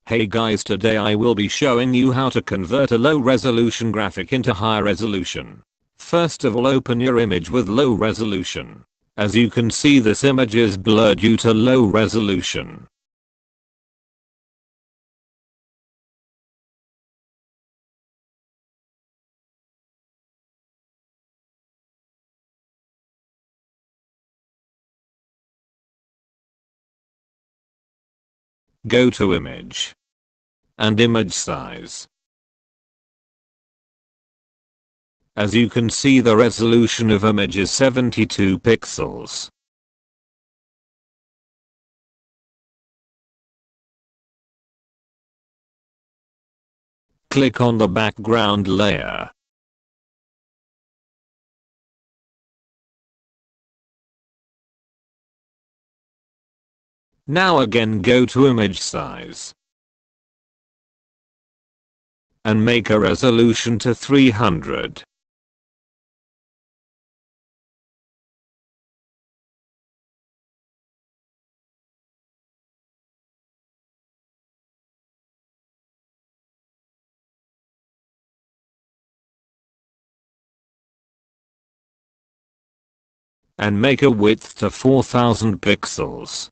Hey guys, today I will be showing you how to convert a low resolution graphic into high resolution. First of all, open your image with low resolution. As you can see, this image is blurred due to low resolution. Go to image and image size. As you can see, the resolution of image is 72 pixels. Click on the background layer. Now again go to image size and make a resolution to 300. And make a width to 4000 pixels.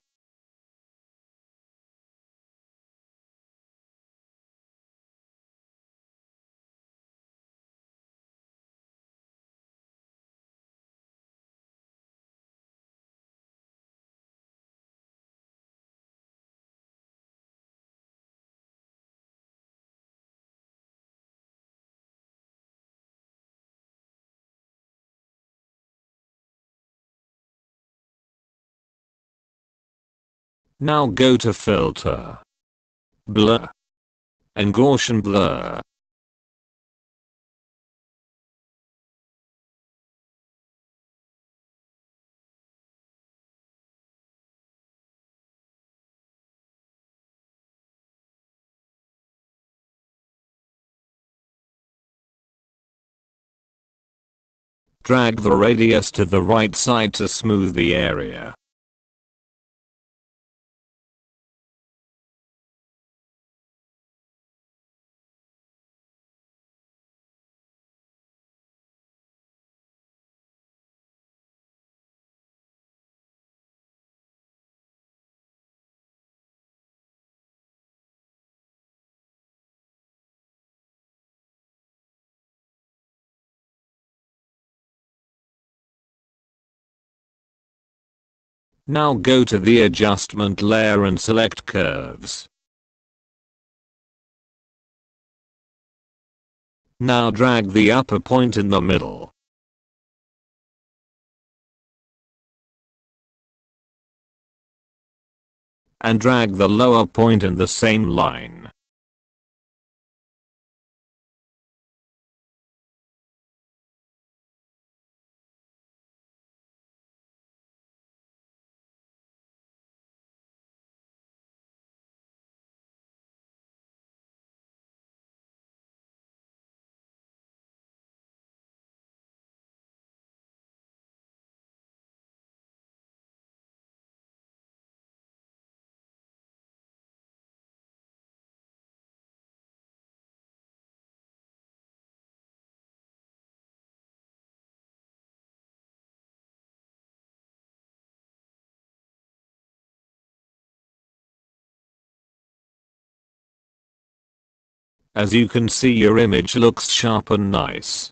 Now go to filter, blur, and Gaussian blur. Drag the radius to the right side to smooth the area. Now go to the adjustment layer and select curves. Now drag the upper point in the middle. And drag the lower point in the same line. As you can see, your image looks sharp and nice.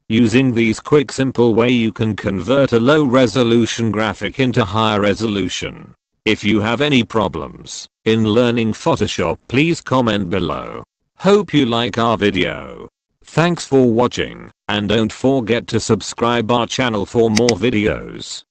Using these quick simple way, you can convert a low resolution graphic into higher resolution. If you have any problems in learning Photoshop, please comment below. Hope you like our video. Thanks for watching, and don't forget to subscribe our channel for more videos.